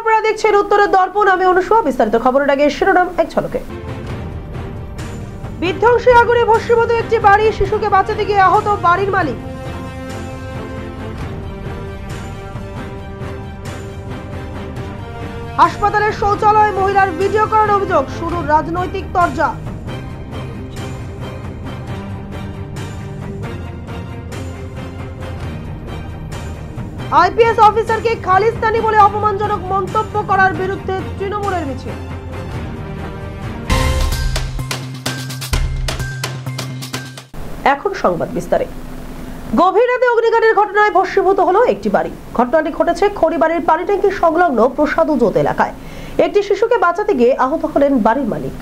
আপনারা দেখছেন উত্তরের দর্পণ, আমি অনুষ্কা। বিস্তারিত খবরের আগে শিরোনাম এক ঝলকে। বিধ্বংসী আগুনে ভস্মীভূত একটি বাড়ি, শিশুকে বাঁচাতে গিয়ে আহত বাড়ির মালিক। হাসপাতালের শৌচালয়ে মহিলার ভিডিও করার অভিযোগ, শুরু রাজনৈতিক তরজা। আইপিএস অফিসারকে খালিস্তানি বলে অপমানজনক মন্তব্য করার বিরুদ্ধে তৃণমূলের মিছিল। এখন সংবাদ বিস্তারে। গভীর রাতে অগ্নিকাণ্ডের ঘটনায় ভস্মীভূত হলো একটি বাড়ি। ঘটনাটি ঘটেছে খড়িবাড়ির পানি ট্যাঙ্কি সংলগ্ন প্রসাদ উজোত এলাকায়। একটি শিশুকে বাঁচাতে গিয়ে আহত হলেন বাড়ির মালিক।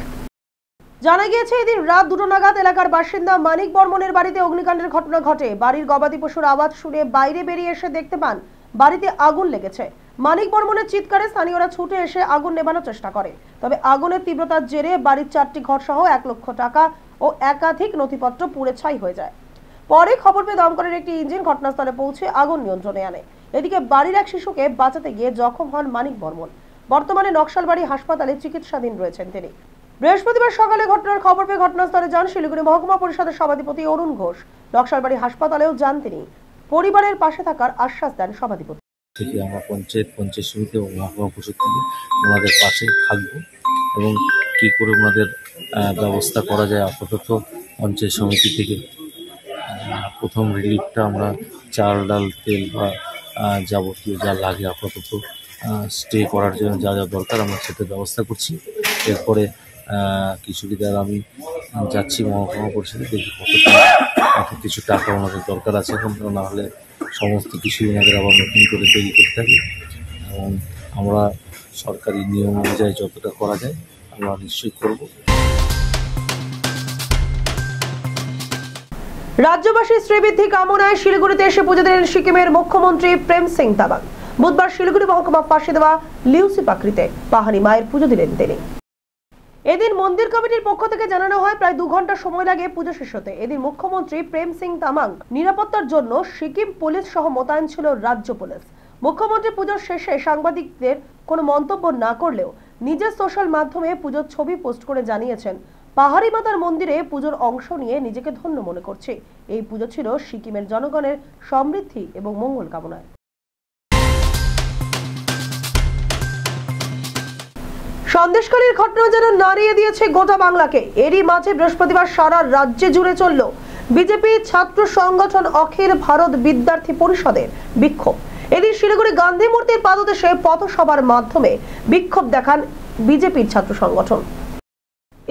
জানা গিয়েছে, এদিন রাত 2টা নাগাদ এলাকার বাসিন্দা মানিক বর্মনের বাড়িতে অগ্নিকাণ্ডের ঘটনা ঘটে। বাড়ির গবাদি পশুর আওয়াজ শুনে বাইরে বেরিয়ে এসে দেখতে পান বাড়িতে আগুন লেগেছে। মানিক বর্মনের চিৎকারে স্থানীয়রা ছুটে এসে আগুন নেভানোর চেষ্টা করে। তবে আগুনের তীব্রতার জেরে বাড়ির 4টি ঘর সহ 1 লক্ষ টাকা ও একাধিক নথিপত্র পুড়ে ছাই হয়ে যায়। পরে খবর পেয়ে দমকলের একটি ইঞ্জিন ঘটনাস্থলে পৌঁছে আগুন নিয়ন্ত্রণে আনে। এদিকে বাড়ির এক শিশুকে বাঁচাতে গিয়ে জখম হন মানিক বর্মন। বর্তমানে নকশালবাড়ি হাসপাতালে চিকিৎসাধীন রয়েছেন তিনি। বৃহস্পতিবার সকালে ঘটনার খবর পেয়ে ঘটনাস্থলে যান শিলিগুড়ি মহকুমা পরিষদের সভাধিপতি অরুণ ঘোষ। নকশালবাড়ি হাসপাতালেও যান তিনি। পরিবারের পাশে থাকার আশ্বাস দেন সভাধিপতি। থেকে আমরা পঞ্চায়েত সমিতি এবং মহকুমা পরিষদ থেকে ওনাদের পাশে থাকবো এবং কী করে ওনাদের ব্যবস্থা করা যায়। আপাতত পঞ্চায়েত সমিতি থেকে প্রথম রিলিফটা আমরা চাল, ডাল, তেল বা যাবতীয় যা লাগে আপাতত স্টে করার জন্য যা যা দরকার আমরা সেটা ব্যবস্থা করছি। এরপরে কিছুদিন আমি যাচ্ছি মহকুমা পরিষদে, দেখি কিছু টাকা ওনাদের দরকার আছে এখন, না হলে সমস্ত কিছু ওনাদের আবার নতুন করে তৈরি করতে হবে এবং আমরা সরকারি নিয়ম অনুযায়ী যতটা করা যায় আমরা নিশ্চয়ই করব। রাজ্যবাসী শ্রীবৃদ্ধি কামনায় শিলিগুড়িতে এসে পুজো দিলেন সিকিমের মুখ্যমন্ত্রী প্রেম সিং তামাং। বুধবার শিলিগুড়ি মহকুমা পাশে দেওয়া লিউসি পাকড়িতে পাহাড়ি মায়ের পুজো দিলেন তিনি। এদিন মন্দির কমিটির পক্ষ থেকে জানানো হয় প্রায় 2 ঘন্টা সময় লাগে পুজো শেষ হতে। এদিন মুখ্যমন্ত্রী প্রেম সিং তামাং নিরাপত্তার জন্য সিকিম পুলিশ সহ মোতায়েন ছিল রাজ্য পুলিশ। মুখ্যমন্ত্রী পুজোর শেষে সাংবাদিকদের কোনো মন্তব্য না করলেও নিজের সোশ্যাল মাধ্যমে পুজোর ছবি পোস্ট করে জানিয়েছেন, পাহাড়ি মাতার মন্দিরে পুজোর অংশ নিয়ে নিজেকে ধন্য মনে করছে। এই পুজো ছিল সিকিমের জনগণের সমৃদ্ধি এবং মঙ্গল কামনায়। সন্দেশখালীর ঘটনা যেন নাড়িয়ে দিয়েছে গোটা বাংলাকে। এরই মাঝে বৃহস্পতিবার সারা রাজ্যে জুড়ে চলল বিজেপি ছাত্র সংগঠন অখিল ভারত বিদ্যার্থী পরিষদের বিক্ষোভ। এদিন শিলিগুড়ি গান্ধী মূর্তির পাদদেশে পথসভার মাধ্যমে বিক্ষোভ দেখান বিজেপির ছাত্র সংগঠন।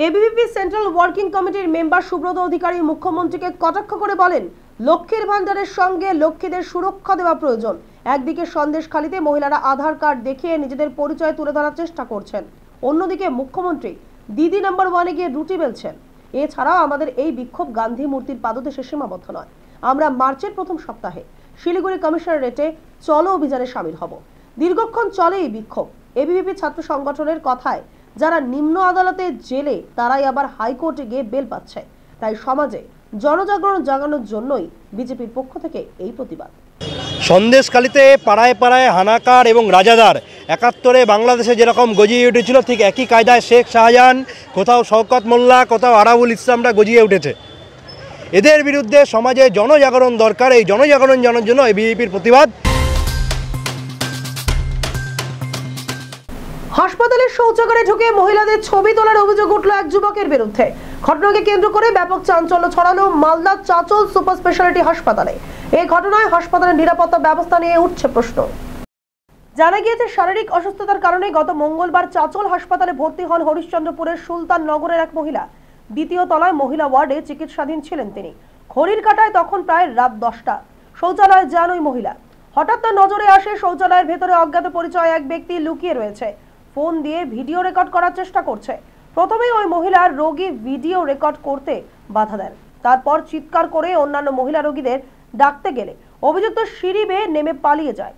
এবিভিপি সেন্ট্রাল ওয়ার্কিং কমিটির মেম্বার সুব্রত অধিকারী মুখ্যমন্ত্রীকে কটাক্ষ করে বলেন, লক্ষ্মীর ভান্ডারের সঙ্গে লক্ষ্মীদের সুরক্ষা দেওয়া প্রয়োজন। একদিকে সন্দেশখালীতে মহিলারা আধার কার্ড দেখিয়ে নিজেদের পরিচয় তুলে ধরার চেষ্টা করছেন, অন্যদিকে মুখ্যমন্ত্রী দিদি নাম্বার 1-এ গিয়ে রুটি বেলছেন। এছাড়াও আমাদের এই বিক্ষোভ গান্ধী মূর্তির পাদদেশে সীমাবদ্ধ নয়। আমরা মার্চের প্রথম সপ্তাহে শিলিগুড়ি কমিশনারেটে চলো অভিযানে সামিল হব। দীর্ঘক্ষণ চলে এই বিক্ষোভ। এবিভিপি ছাত্র সংগঠনের কথায়, যারা নিম্ন আদালতে জেলে তারাই আবার হাইকোর্টে গিয়ে বেল পাচ্ছে। তাই সমাজে জনজাগরণ জাগানোর জন্যই বিজেপির পক্ষ থেকে এই প্রতিবাদ। সন্দেশখালীতে পাড়ায় পাড়ায় হানাকার এবং রাজাদার 71-এ বাংলাদেশে যেরকম গজিয়ে উঠেছিল, ঠিক একই কায়দায় শেখ শাহজাহান, কোথাও শওকত মোল্লা, কোথাও আরাবুল ইসলামরা গজিয়ে উঠেছে। এদের বিরুদ্ধে সমাজে জনজাগরণ দরকার। এই জনজাগরণ জানার জন্য এবিভিপির প্রতিবাদ। হাসপাতালের শৌচাগারে ঢুকে মহিলাদের ছবি তোলার অভিযোগ উঠল এক যুবকের বিরুদ্ধে। ঘটনাকে কেন্দ্র করে ব্যাপক চাঞ্চল্য ছড়ালো মালদা চাচল সুপার স্পেশালিটি হাসপাতালে। এই ঘটনায় হাসপাতালের নিরাপত্তা ব্যবস্থা নিয়ে উঠছে প্রশ্ন। জানা গিয়েছে, শারীরিক অসুস্থতার কারণে গত মঙ্গলবার চাচল হাসপাতালে ভর্তি হন হরিশ্চন্দ্রপুরের সুলতান নগরের এক মহিলা। 2য় তলায় মহিলা ওয়ার্ডে চিকিৎসাধীন ছিলেন তিনি। ঘড়ির কাঁটায় তখন প্রায় রাত 10টা। শৌচালয়ে যান ওই মহিলা। হঠাৎ তার নজরে আসে শৌচালয়ের ভেতরে অজ্ঞাত পরিচয় এক ব্যক্তি লুকিয়ে রয়েছে, ফোন দিয়ে ভিডিও রেকর্ড করার চেষ্টা করছে। প্রথমে ওই মহিলা রোগী ভিডিও রেকর্ড করতে বাধা দেন। তারপর চিৎকার করে অন্যান্য মহিলা রোগীদের ডাকতে গেলে অভিযুক্ত সিঁড়ি বেয়ে নেমে পালিয়ে যায়।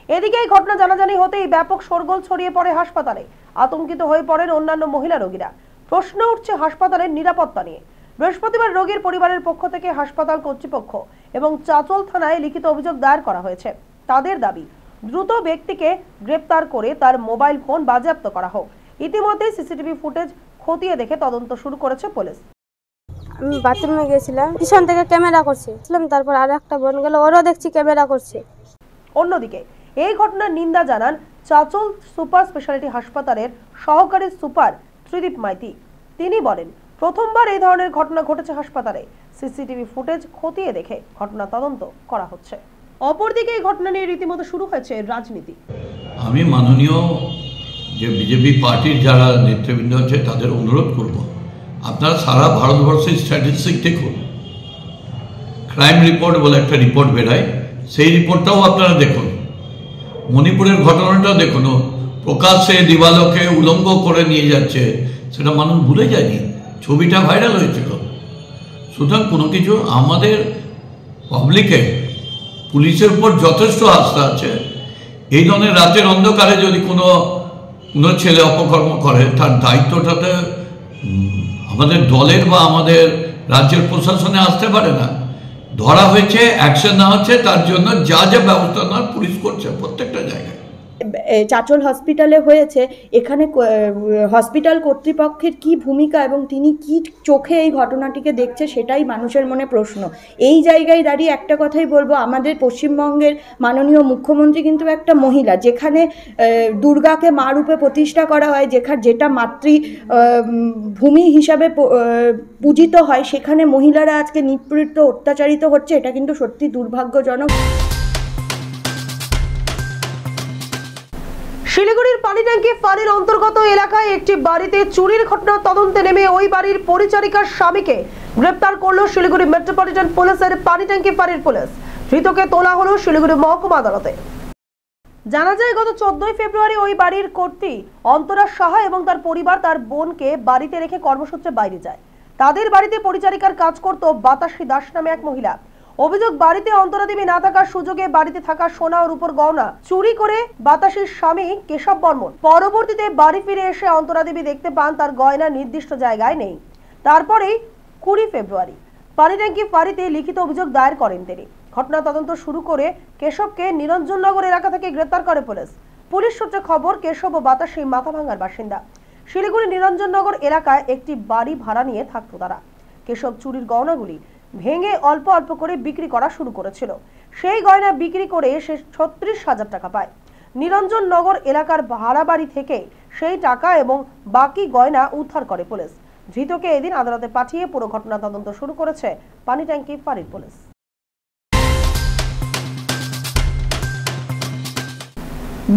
এদিকে এই ঘটনা জানাজানি হতেই ব্যাপক শোরগোল ছড়িয়ে পড়ে হাসপাতালে। আতঙ্কিত হয়ে পড়েন অন্যান্য মহিলা রোগীরা। প্রশ্ন উঠছে হাসপাতালের নিরাপত্তা নিয়ে। বৃহস্পতিবার রোগীর পরিবারের পক্ষ থেকে হাসপাতাল কর্তৃপক্ষ এবং চাচল থানায় লিখিত অভিযোগ দায়ের করা হয়েছে। তাদের দাবি, দ্রুত ব্যক্তিকে গ্রেপ্তার করে তার মোবাইল ফোন বাজেয়াপ্ত করা হোক। ইতিমধ্যে সিসিটিভি ফুটেজ খতিয়ে দেখে তদন্ত শুরু করেছে পুলিশ। আমি বাথরুমে গেছিলাম, পিছন থেকে ক্যামেরা করছে, তারপর আর একটা বোন গেল, ওরও দেখছি ক্যামেরা করছে। অন্যদিকে এই ঘটনার নিন্দা জানান চাচল সুপার স্পেশালিটি হাসপাতালের সহকারী সুপার ত্রিদীপ মাইতি। তিনি বলেন, প্রথমবার এই ধরনের ঘটনা ঘটেছে হাসপাতালে। সিসিটিভি ফুটেজ খতিয়ে দেখে ঘটনা তদন্ত করা হচ্ছে। অপরদিকে এই ঘটনা নিয়ে রীতিমতো শুরু হয়েছে রাজনীতি। আমি মাননীয় যে বিজেপি পার্টির যারা নেতৃবৃন্দ আছে তাদের অনুরোধ করব, আপনারা সারা ভারতবর্ষের স্ট্যাটিস্টিক দেখুন। ক্রাইম রিপোর্ট বলে একটা রিপোর্ট বেরায়, সেই রিপোর্টটাও আপনারা দেখুন। মণিপুরের ঘটনাটাও দেখুন, প্রকাশ্যে দিবালোকে উলঙ্গ করে নিয়ে যাচ্ছে, সেটা মানুষ ভুলে যায়নি, ছবিটা ভাইরাল হয়েছিল। সুতরাং কোনো কিছু আমাদের পাবলিকের পুলিশের উপর যথেষ্ট আস্থা আছে। এই ধরনের রাতের অন্ধকারে যদি কোনো ছেলে অপকর্ম করে, তার দায়িত্বটাতে আমাদের দলের বা আমাদের রাজ্যের প্রশাসনে আসতে পারে না। ধরা হয়েছে, অ্যাকশন নেওয়া হচ্ছে, তার জন্য যা যা ব্যবস্থা নেওয়ার পুলিশ করছে প্রত্যেকটা জায়গায়। চাচল হসপিটালে হয়েছে, এখানে হসপিটাল কর্তৃপক্ষের কি ভূমিকা এবং তিনি কি চোখে এই ঘটনাটিকে দেখছে সেটাই মানুষের মনে প্রশ্ন। এই জায়গায় দাঁড়িয়ে একটা কথাই বলবো, আমাদের পশ্চিমবঙ্গের মাননীয় মুখ্যমন্ত্রী কিন্তু একটা মহিলা। যেখানে দুর্গাকে মা রূপে প্রতিষ্ঠা করা হয়, যেটা মাতৃ ভূমি হিসাবে পূজিত হয়, সেখানে মহিলারা আজকে নিপীড়িত অত্যাচারিত হচ্ছে। এটা কিন্তু সত্যি দুর্ভাগ্যজনক। শিলিগুড়ির পানিট্যাঙ্কি ফাঁড়ির অন্তর্গত এলাকায় একটি বাড়িতে চুরির ঘটনার তদন্তে নেমে ওই বাড়ির পরিচারিকার স্বামীকে গ্রেপ্তার করলো শিলিগুড়ি মেট্রোপলিটন পুলিশের পানিট্যাঙ্কি ফাঁড়ির পুলিশ। ধৃতকে তোলা হলো শিলিগুড়ি মহকুমা আদালতে। জানা যায়, গত 14 ফেব্রুয়ারি ওই বাড়ির কর্ত্রী অন্তরা সাহা এবং তার পরিবার তার বোনকে বাড়িতে রেখে কর্মসূত্রে বাইরে যায়। তাদের বাড়িতে পরিচারিকার কাজ করত বাতাসী দাস নামে এক মহিলা। অভিযোগ, বাড়িতে অন্তরা দেবী না থাকার সুযোগে বাড়িতে থাকা সোনা ও রূপোর গয়না চুরি করে বাতাসীর স্বামী কেশব বর্মন। পরবর্তীতে বাড়ি ফিরে এসে অন্তরা দেবী দেখতে পান তার গয়না নির্দিষ্ট জায়গায় নেই। তারপরেই 20 ফেব্রুয়ারি পানিট্যাঙ্কি ফাঁড়িতে লিখিত অভিযোগ দায়ের করেন তিনি। ঘটনা তদন্ত শুরু করে কেশবকে নিরঞ্জননগর এলাকা থেকে গ্রেপ্তার করে পুলিশ। পুলিশ সূত্রে খবর, কেশব ও বাতাসী মাথাভাঙ্গার বাসিন্দা। শিলিগুড়ি নিরঞ্জননগর এলাকায় একটি বাড়ি ভাড়া নিয়ে থাকতো তারা। কেশব চুরির গয়নাগুলি ভেঙে অল্প অল্প করে বিক্রি করা শুরু করেছিল। সেই গয়না বিক্রি করে সে 36,000 টাকা পায়। নিরঞ্জননগর এলাকার ভাড়া বাড়ি থেকে সেই টাকা এবং বাকি গয়না উদ্ধার করে পুলিশ। ধৃতকে এদিন আদালতে পাঠিয়ে পুরো ঘটনা তদন্ত শুরু করেছে পানিট্যাঙ্কি ফাঁড়ির পুলিশ।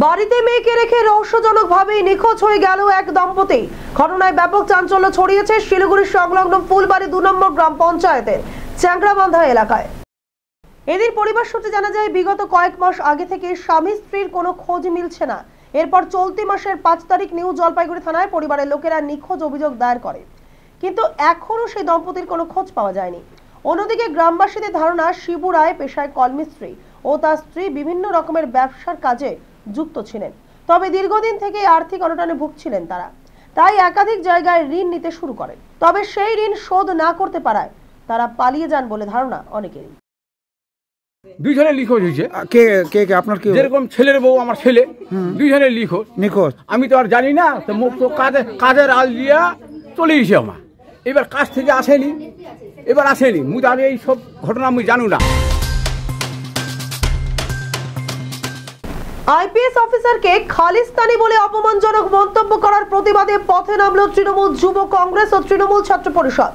বাড়িতে মেয়েকে রেখে রহস্যজনকভাবে নিখোঁজ হয়ে গেল এক দম্পতি। ঘটনায় ব্যাপক চাঞ্চল্য ছড়িয়েছে শিলিগুড়ির সংলগ্ন ফুলবাড়ি 2 নম্বর গ্রাম পঞ্চায়েতের চ্যাংরাবান্ধা এলাকায়। এদের পরিবার সূত্রে জানা যায়, বিগত কয়েক মাস আগে থেকে স্বামী স্ত্রীর কোনো খোঁজ মিলছে না। এরপর চলতি মাসের 5 তারিখ নিউ জলপাইগুড়ি থানায় পরিবারের লোকেরা নিখোঁজ অভিযোগ দায়ের করে, কিন্তু এখনো সেই দম্পতির কোনো খোঁজ পাওয়া যায়নি। অন্যদিকে গ্রামবাসীদের ধারণা, শিবু রায় পেশায় কলমিস্ত্রি ও তার স্ত্রী বিভিন্ন রকমের ব্যবসার কাজে যুক্ত ছিলেন। তবে দীর্ঘদিন থেকে আর্থিক অনটনে ভুগছিলেন তারা, তাই একাধিক জায়গায় ঋণ নিতে শুরু করেন। তবে সেই ঋণ শোধ না করতে পারায় তারা পালিয়ে যান বলে ধারণা অনেকেরই। দুইজনের নিখোঁজ হয়েছে। কে কে কে আপনার কি? যেরকম ছেলের বউ আমার ছেলে, দুইজনের নিখোঁজ। আমি তো আর জানি না, তো মুখ তো কাজের আল দিয়া চলে গেছে আমার। এবার কাজ থেকে আসেনি, মুই জানি এই সব ঘটনা আমি জানু না। আইপিএস অফিসারকে খালিস্তানি বলে অপমানজনক মন্তব্য করার প্রতিবাদে পথে নামল তৃণমূল যুব কংগ্রেস ও তৃণমূল ছাত্র পরিষদ।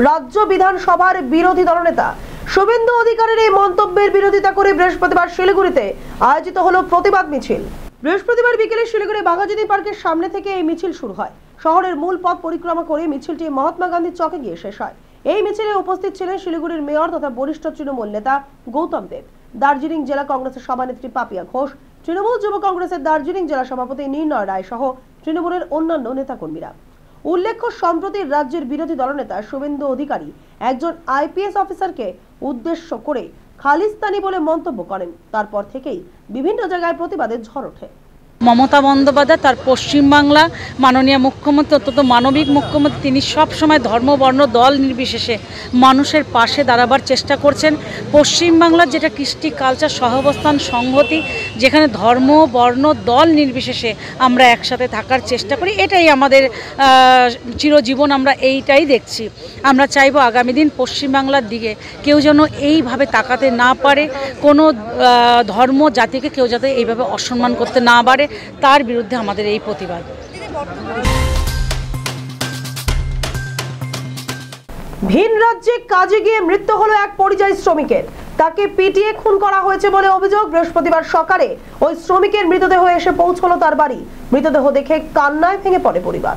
রাজ্য বিধানসভার বিরোধী দলনেতা শুভেন্দু অধিকারীর এই মন্তব্যের বিরোধিতা করে বৃহস্পতিবার শিলিগুড়িতে আয়োজিত হলো প্রতিবাদ মিছিল। বৃহস্পতিবার বিকেলে শিলিগুড়ি বাঘাযতীন পার্কের সামনে থেকে এই মিছিল শুরু হয়। শহরের মূল পথ পরিক্রমা করে মিছিলটি মহাত্মা গান্ধীর চকে গিয়ে শেষ হয়। এই মিছিলে উপস্থিত ছিলেন শিলিগুড়ির মেয়র তথা বরিষ্ঠ তৃণমূল নেতা গৌতম দেব, দার্জিলিং জেলা কংগ্রেসের সভানেত্রী পাপিয়া ঘোষ, তৃণমূল যুব কংগ্রেসের দার্জিলিং জেলা সভাপতি নির্ণয় রায় সহ তৃণমূলের অন্যান্য নেতাকর্মীরা। উল্লেখ্য, সম্প্রতি রাজ্যের বিরোধী দলনেতা শুভেন্দু অধিকারী একজন আইপিএস অফিসারকে উদ্দেশ্য করে খালিস্তানি বলে মন্তব্য করেন। তারপর থেকেই বিভিন্ন জায়গায় প্রতিবাদের ঝড় ওঠে। মমতা বন্দ্যোপাধ্যায় তার পশ্চিমবাংলা মাননীয় মুখ্যমন্ত্রী, অত্যন্ত মানবিক মুখ্যমন্ত্রী, তিনি সব সময় ধর্ম বর্ণ দল নির্বিশেষে মানুষের পাশে দাঁড়াবার চেষ্টা করছেন। পশ্চিমবাংলার যেটা কৃষ্টি কালচার সহাবস্থান সংহতি, যেখানে ধর্ম বর্ণ দল নির্বিশেষে আমরা একসাথে থাকার চেষ্টা করি, এটাই আমাদের চিরজীবন আমরা এইটাই দেখছি। আমরা চাইবো আগামী দিন পশ্চিমবাংলার দিকে কেউ যেন এইভাবে তাকাতে না পারে, কোনো ধর্ম জাতিকে কেউ যাতে এইভাবে অসম্মান করতে না পারে, তার বিরুদ্ধে আমাদের এই প্রতিবাদ। ভিন রাজ্যে কাজে গিয়ে মৃত্যু হলো এক পরিযায়ী শ্রমিকের। তাকে পিটিয়ে খুন করা হয়েছে বলে অভিযোগ। বৃহস্পতিবার সকালে ওই শ্রমিকের মৃতদেহ এসে পৌঁছলো তার বাড়ি। মৃতদেহ দেখে কান্নায় ভেঙে পড়ে পরিবার।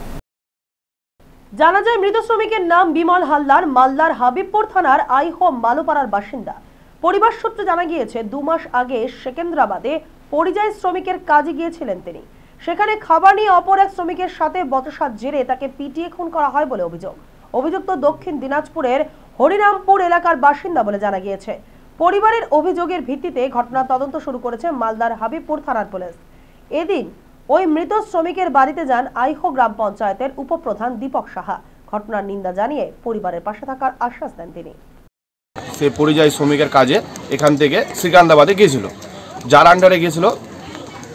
জানা যায় মৃত শ্রমিকের নাম বিমল হালদার, মালদার হাবিবপুর থানার আইহো মালোপাড়ার বাসিন্দা। পরিবার সূত্রে জানা গিয়েছে 2 মাস আগে সেকেন্দ্রাবাদে পরিযায়ী শ্রমিকের কাজে গিয়েছিলেন তিনি। সেখানে খাবার নিয়ে অপর এক শ্রমিকের সাথে বচসার জেরে তাকে পিটিয়ে খুন করা হয় বলে অভিযোগ। অভিযুক্ত দক্ষিণ দিনাজপুরের হরিরামপুর এলাকার বাসিন্দা বলে জানা গিয়েছে। পরিবারের অভিযোগের ভিত্তিতে ঘটনা তদন্ত শুরু করেছে মালদার হাবিবপুর থানার পুলিশ। এদিন ওই মৃত শ্রমিকের বাড়িতে যান আইহো গ্রাম পঞ্চায়েতের উপপ্রধান দীপক সাহা। ঘটনার নিন্দা জানিয়ে পরিবারের পাশে থাকার আশ্বাস দেন তিনি। সে পরিযায়ী শ্রমিকের কাজে এখান থেকে সিকান্দ্রাবাদে গিয়েছিল। যার আন্ডারে গিয়েছিল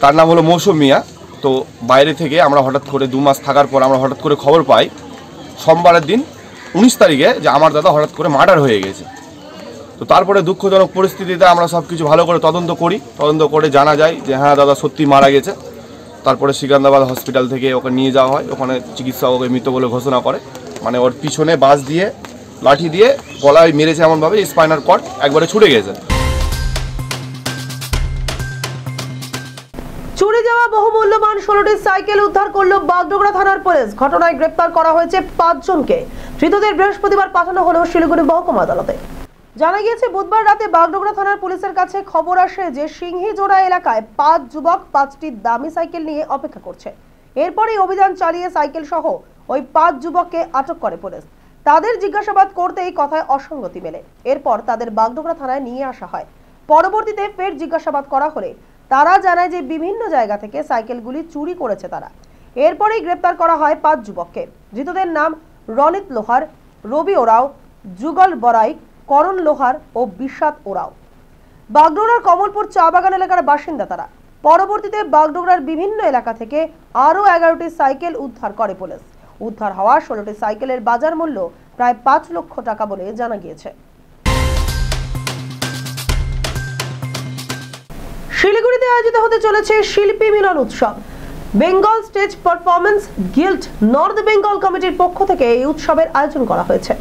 তার নাম হলো মৌসুম মিয়া। তো বাইরে থেকে আমরা হঠাৎ করে 2 মাস থাকার পর আমরা হঠাৎ করে খবর পাই সোমবারের দিন 19 তারিখে যে আমার দাদা হঠাৎ করে মার্ডার হয়ে গেছে। তো তারপরে দুঃখজনক পরিস্থিতিতে আমরা সব কিছু ভালো করে তদন্ত করি। তদন্ত করে জানা যায় যে হ্যাঁ দাদা সত্যি মারা গেছে। তারপরে সিকান্দ্রাবাদ হসপিটাল থেকে ওকে নিয়ে যাওয়া হয়। ওখানে চিকিৎসক ওকে মৃত বলে ঘোষণা করে। মানে ওর পিছনে বাস দিয়ে লাঠি দিয়ে গলায় মেরেছে এমনভাবে স্পাইনাল কর্ড একবারে ছুটে গেছে। চুরি যাওয়া বহুমূল্যবান 16টি সাইকেল উদ্ধার করলো বাগডোগরা থানার পুলিশ। ঘটনায় গ্রেপ্তার করা হয়েছে 5 জনকে। ধৃতদের বৃহস্পতিবার পাঠানো হলো শিলিগুড়ি মহকুমা আদালতে। জানা গিয়েছে বুধবার রাতে বাগডোগরা থানার পুলিশের কাছে খবর আসে যে সিংহীজোড়া এলাকায় 5 যুবক 5টি দামি সাইকেল নিয়ে অপেক্ষা করছে। এরপরই অভিযান চালিয়ে সাইকেল সহ ওই 5 যুবককে আটক করে পুলিশ। তাদের জিজ্ঞাসাবাদ করতেই কথায় অসঙ্গতি মেলে। এরপর তাদের বাগডোগরা থানায় নিয়ে আসা হয়। পরবর্তীতে ফের জিজ্ঞাসাবাদ করা হলে তারা জানায় যে বিভিন্ন জায়গা থেকে সাইকেলগুলি চুরি করেছে তারা। এরপরেই গ্রেপ্তার করা হয় 5 যুবককে। ধৃতদের নাম রনিত লোহার, রবি ওরাও, যুগল বরাই, করণ লোহার ও বিশাদ ওরাও। বাগডোগরার কমলপুর চা বাগান এলাকার বাসিন্দা তারা। পরবর্তীতে বাগডোগরার বিভিন্ন এলাকা থেকে আরও 11টি সাইকেল উদ্ধার করে পুলিশ। উদ্ধার হওয়া 16টি সাইকেলের বাজার মূল্য প্রায় 5 লক্ষ টাকা বলে জানা গিয়েছে। শিলিগুড়িতে আয়োজিত হতে চলেছে শিল্পী মিলন উৎসব। Bengal stage performance guild north Bengal কমিটির পক্ষ থেকে এই উৎসবের আয়োজন করা হয়েছে।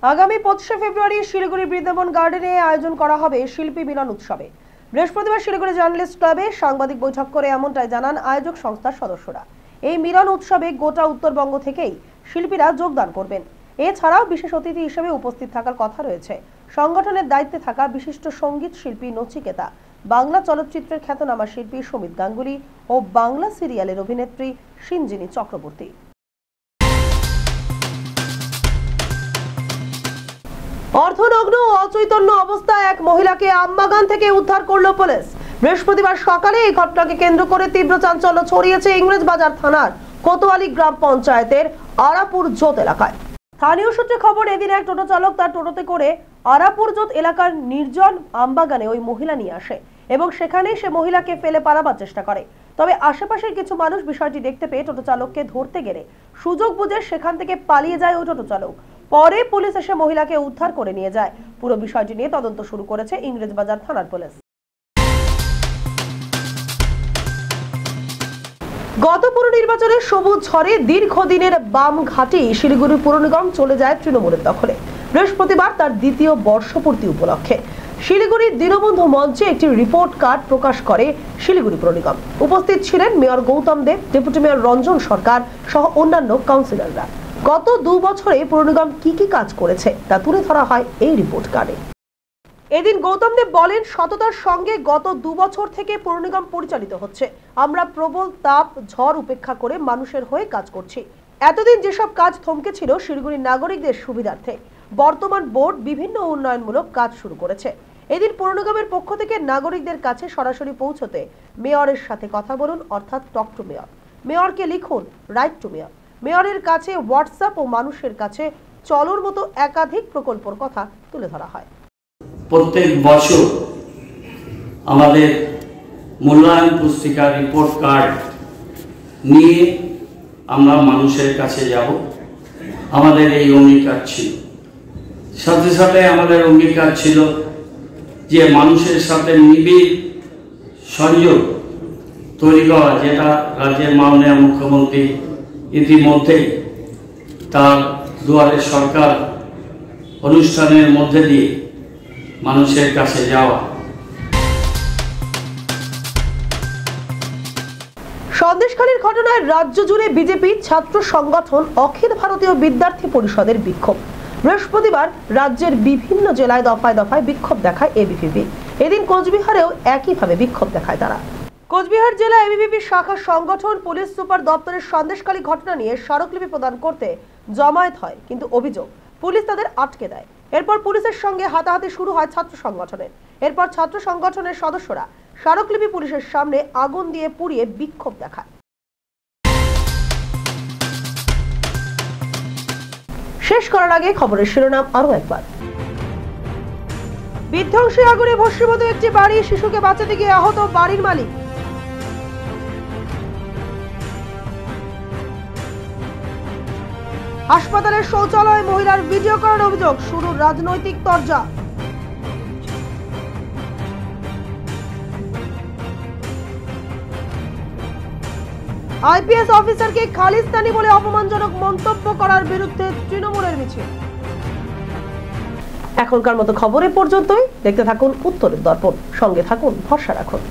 আগামী 25শে ফেব্রুয়ারি শিলিগুড়ি বৃন্দাবন গার্ডেনে আয়োজন করা হবে শিল্পী মিলন উৎসবে। বৃহস্পতিবার শিলিগুড়ি জার্নালিস্ট ক্লাবে সাংবাদিক বৈঠক করে এমনটাই জানান আয়োজক সংস্থার সদস্যরা। এই মিলন উৎসবে গোটা উত্তরবঙ্গ থেকেই শিল্পীরা যোগদান করবেন। এছাড়াও বিশেষ অতিথি হিসেবে উপস্থিত থাকার কথা রয়েছে সংগঠনের দায়িত্বে থাকা বিশিষ্ট সঙ্গীত শিল্পী নচিকেতা, বাংলা চলচ্চিত্রের খ্যাতনামা শিল্পী সুমিত গাঙ্গুলি ও বাংলা সিরিয়ালের অভিনেত্রী সিঞ্জিনী চক্রবর্তী। অর্ধনগ্ন ও অচৈতন্য অবস্থায় এক মহিলাকে আমবাগান থেকে উদ্ধার করল পুলিশ। বৃহস্পতিবার সকালে এই ঘটনাকে কেন্দ্র করে তীব্র চাঞ্চল্য ছড়িয়েছে ইংরেজবাজার থানার কোতোয়ালি গ্রাম পঞ্চায়েতের আরাপুর জোত এলাকায়। স্থানীয় সূত্রে খবর, এদিন এক টোটো চালক তার টোটোতে করে আরাপুর জোত এলাকার নির্জন আমবাগানে ওই মহিলা নিয়ে আসে এবং সেখানেই সে মহিলাকে ফেলে পালাবার চেষ্টা করে। তবে আশেপাশের কিছু মানুষ বিষয়টি দেখতে পেয়ে টোটো চালককে ধরতে গেলে সুযোগ বুঝে সেখান থেকে পালিয়ে যায় ওই টোটো চালক। পরে পুলিশ এসে মহিলাকে উদ্ধার করে নিয়ে যায়। পুরো বিষয়টি নিয়ে তদন্ত শুরু করেছে ইংরেজবাজার থানার পুলিশ। গত পুর নির্বাচনের সবুজ ঝড়ে দীর্ঘদিনের বাম ঘাঁটি শিলিগুড়ি পুর নিগম চলে যায় তৃণমূলের দখলে। বৃহস্পতিবার তার দ্বিতীয় বর্ষপূর্তি উপলক্ষে শিলিগুড়ির দীনবন্ধু মঞ্চে একটি রিপোর্ট কার্ড প্রকাশ করে শিলিগুড়ি পুর নিগম। উপস্থিত ছিলেন মেয়র গৌতম দেব, ডেপুটি মেয়র রঞ্জন সরকার সহ অন্যান্য কাউন্সিলররা। গত 2 বছরে পুর নিগম কি কি কাজ করেছে তা তুলে ধরা হয় এই রিপোর্ট কার্ডে। এদিন গৌতম দেব বলেন, সততার সঙ্গে গত 2 বছর থেকে পুর নিগম পরিচালিত হচ্ছে। আমরা প্রবল তাপ ঝড় উপেক্ষা করে মানুষের হয়ে কাজ করছি। এতদিন যেসব কাজ থমকে ছিল শিলিগুড়ির নাগরিকদের সুবিধার্থে, বর্তমান বোর্ড বিভিন্ন উন্নয়নমূলক কাজ শুরু করেছে। এদিন পৌরনিগমের পক্ষ থেকে নাগরিকদের কাছে সরাসরি পৌঁছতে মেয়রের সাথে কথা বলুন, অর্থাৎ টক টু মেয়র। মেয়রকে লিখুন রাইট টু মেয়র। মেয়রের কাছে হোয়াটসঅ্যাপ ও মানুষের কাছে চলোর মতো একাধিক প্রকল্পের কথা তুলে ধরা হয়। প্রত্যেক বছর আমাদের মূল্যায়ন পুস্তিকা রিপোর্ট কার্ড নিয়ে আমরা মানুষের কাছে যাব, আমাদের এই অঙ্গীকার ছিল। সাথে সাথে আমাদের অঙ্গীকার ছিল যে মানুষের সাথে নিবিড় সংযোগ তৈরি করা, যেটা রাজ্যের মাননীয় মুখ্যমন্ত্রী ইতিমধ্যেই তার দুয়ারে সরকার অনুষ্ঠানের মধ্যে দিয়ে মানুষের কাছে যাওয়া। সন্দেশখালীর ঘটনায় রাজ্য জুড়ে বিজেপি ছাত্র সংগঠন অখিল ভারতীয় বিদ্যার্থী পরিষদের বিক্ষোভ। বৃহস্পতিবার রাজ্যের বিভিন্ন জেলায় দফায় দফায় বিক্ষোভ দেখায় এবিভিপি। এদিন কোচবিহারেও একইভাবে বিক্ষোভ দেখায় তারা। কোচবিহার জেলা এবিভিপি শাখা সংগঠন পুলিশ সুপার দপ্তরের সন্দেশখালী ঘটনা নিয়ে স্মারকলিপি প্রদান করতে জমায়েত হয়, কিন্তু অভিযোগ পুলিশ তাদের আটকে দেয়। এরপর পুলিশের সঙ্গে হাতাহাতি শুরু হয় ছাত্র সংগঠনের। এরপর ছাত্র সংগঠনের সদস্যরা স্মারকলিপি পুলিশের সামনে আগুন দিয়ে পুড়িয়ে বিক্ষোভ দেখায়। শেষ করার আগে খবরের শিরোনাম আরো একবার। বিধ্বংসী আগুনে ভস্মীভূত একটি বাড়ি, শিশুকে বাঁচাতে গিয়ে আহত বাড়ির মালিক। হাসপাতালের শৌচালয়ে মহিলার ভিডিও করার অভিযোগ, শুরু রাজনৈতিক তরজা। আইপিএস অফিসারকে খালিস্তানি বলে অপমানজনক মন্তব্য করার বিরুদ্ধে তৃণমূলের মিছিল। এখনকার মতো খবর এ পর্যন্তই। দেখতে থাকুন উত্তরের দর্পণ, সঙ্গে থাকুন, ভরসা রাখুন।